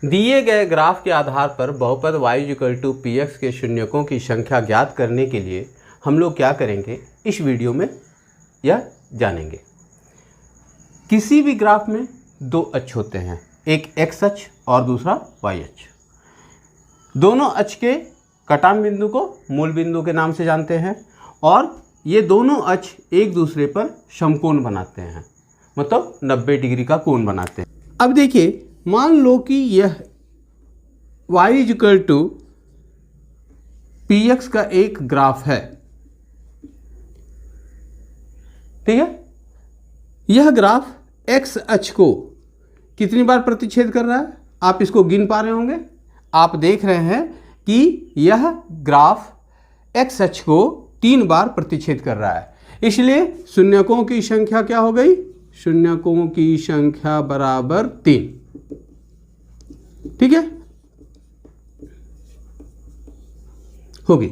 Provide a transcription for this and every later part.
दिए गए ग्राफ के आधार पर बहुपद y=px के शून्यकों की संख्या ज्ञात करने के लिए हम लोग क्या करेंगे, इस वीडियो में यह जानेंगे। किसी भी ग्राफ में दो अक्ष होते हैं, एक x अक्ष और दूसरा y अक्ष। दोनों अक्ष के कटान बिंदु को मूल बिंदु के नाम से जानते हैं और ये दोनों अक्ष एक दूसरे पर समकोण बनाते हैं, मतलब 90 डिग्री का कोण बनाते हैं। अब देखिए, मान लो कि यह y=px का एक ग्राफ है, ठीक है। यह ग्राफ x अक्ष को कितनी बार प्रतिच्छेद कर रहा है, आप इसको गिन पा रहे होंगे। आप देख रहे हैं कि यह ग्राफ x अक्ष को 3 बार प्रतिच्छेद कर रहा है, इसलिए शून्यकों की संख्या क्या हो गई, शून्यकों की संख्या बराबर 3, ठीक है, होगी।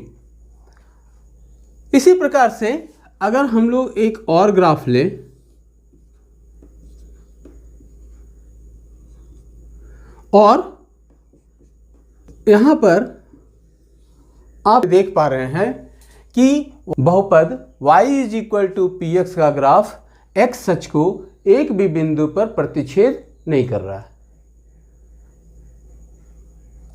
इसी प्रकार से अगर हम लोग एक और ग्राफ लें और यहां पर आप देख पा रहे हैं कि बहुपद y=px का ग्राफ x अक्ष को एक भी बिंदु पर प्रतिच्छेद नहीं कर रहा है,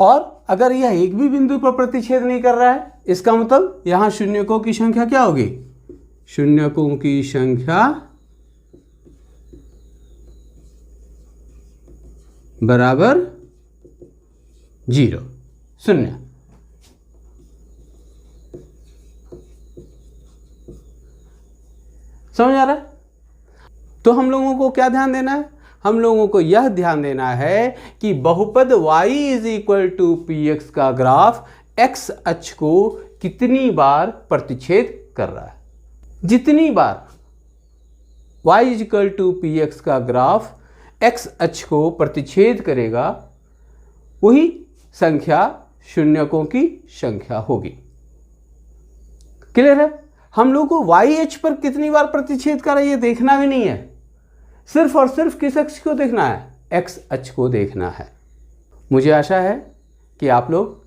और अगर यह एक भी बिंदु पर प्रतिच्छेद नहीं कर रहा है, इसका मतलब यहां शून्यकों की संख्या क्या होगी, शून्यकों की संख्या बराबर 0, शून्य। समझ आ रहा है? तो हम लोगों को क्या ध्यान देना है, हम लोगों को यह ध्यान देना है कि बहुपद y=px का ग्राफ x अक्ष को कितनी बार प्रतिच्छेद कर रहा है। जितनी बार y=px का ग्राफ x अक्ष को प्रतिच्छेद करेगा, वही संख्या शून्यकों की संख्या होगी। क्लियर है? हम लोग को y अक्ष पर कितनी बार प्रतिच्छेद कर रहा है ये देखना भी नहीं है, सिर्फ और सिर्फ किस अक्ष को देखना है, x अक्ष को देखना है। मुझे आशा है कि आप लोग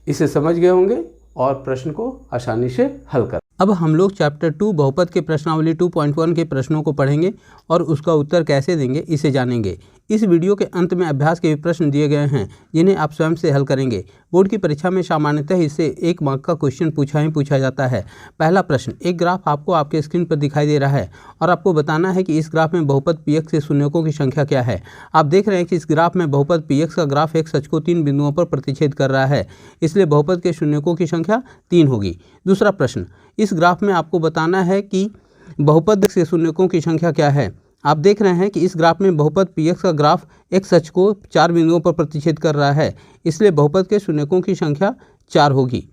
इसे समझ गए होंगे और प्रश्न को आसानी से हल कर। अब हम लोग चैप्टर 2 बहुपद के प्रश्नावली 2.1 के प्रश्नों को पढ़ेंगे और उसका उत्तर कैसे देंगे इसे जानेंगे। इस वीडियो के अंत में अभ्यास के भी प्रश्न दिए गए हैं जिन्हें आप स्वयं से हल करेंगे। बोर्ड की परीक्षा में सामान्यतः इससे 1 मार्क का क्वेश्चन पूछा जाता है। पहला प्रश्न, एक ग्राफ आपको आपके स्क्रीन पर दिखाई दे रहा है और आपको बताना है कि इस ग्राफ में बहुपद px के शून्यकों की संख्या क्या है। आप देख रहे हैं कि इस ग्राफ में बहुपद px का ग्राफ x अक्ष को 3 बिंदुओं पर प्रतिच्छेद कर रहा है, इसलिए बहुपद के शून्यकों की संख्या 3 होगी। दूसरा प्रश्न, इस ग्राफ में आपको बताना है कि बहुपद के शून्यकों की संख्या क्या है। आप देख रहे हैं कि इस ग्राफ में बहुपद px का ग्राफ x अक्ष को 4 बिंदुओं पर प्रतिच्छेद कर रहा है, इसलिए बहुपद के शून्यकों की संख्या 4 होगी।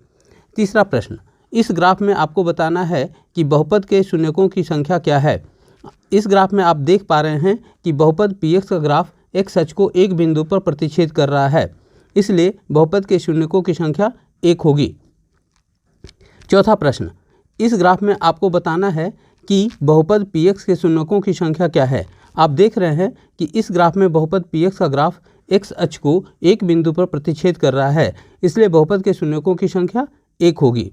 तीसरा प्रश्न, इस ग्राफ में आपको बताना है कि बहुपद के शून्यकों की संख्या क्या है। इस ग्राफ में आप देख पा रहे हैं कि बहुपद px का ग्राफ x अक्ष को एक बिंदु पर प्रतिच्छेद कर रहा है, इसलिए बहुपद के शून्यकों की संख्या 1 होगी। चौथा प्रश्न, इस ग्राफ में आपको बताना है कि बहुपद px के शून्यकों की संख्या क्या है। आप देख रहे हैं कि इस ग्राफ में बहुपद px का ग्राफ x अक्ष को एक बिंदु पर प्रतिच्छेद कर रहा है, इसलिए बहुपद के शून्यकों की संख्या 1 होगी।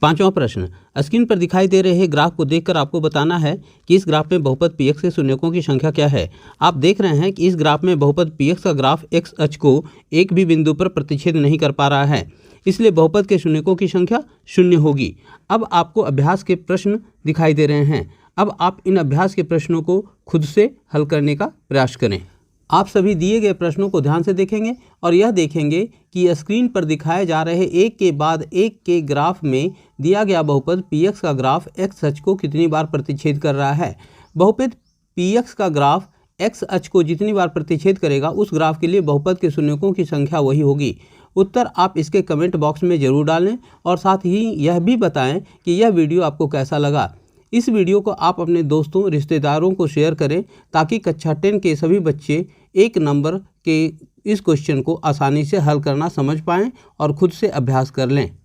पांचवा प्रश्न, स्क्रीन पर दिखाई दे रहे ग्राफ को देखकर आपको बताना है कि इस ग्राफ में बहुपद px के शून्यकों की संख्या क्या है। आप देख रहे हैं कि इस ग्राफ में बहुपद px का ग्राफ x अक्ष को एक भी बिंदु पर प्रतिच्छेद नहीं कर पा रहा है, इसलिए बहुपद के शून्यकों की संख्या 0 होगी। अब आपको अभ्यास के प्रश्न दिखाई दे रहे हैं। अब आप इन अभ्यास के प्रश्नों को खुद से हल करने का प्रयास करें। आप सभी दिए गए प्रश्नों को ध्यान से देखेंगे और यह देखेंगे कि स्क्रीन पर दिखाए जा रहे एक के बाद एक के ग्राफ में दिया गया बहुपद px का ग्राफ x अक्ष को कितनी बार प्रतिच्छेद कर रहा है। बहुपद px का ग्राफ x अक्ष को जितनी बार प्रतिच्छेद करेगा उस ग्राफ के लिए बहुपद के शून्यकों की संख्या वही होगी। उत्तर आप इसके कमेंट बॉक्स में ज़रूर डालें और साथ ही यह भी बताएं कि यह वीडियो आपको कैसा लगा। इस वीडियो को आप अपने दोस्तों रिश्तेदारों को शेयर करें ताकि कक्षा 10 के सभी बच्चे 1 नंबर के इस क्वेश्चन को आसानी से हल करना समझ पाएं और खुद से अभ्यास कर लें।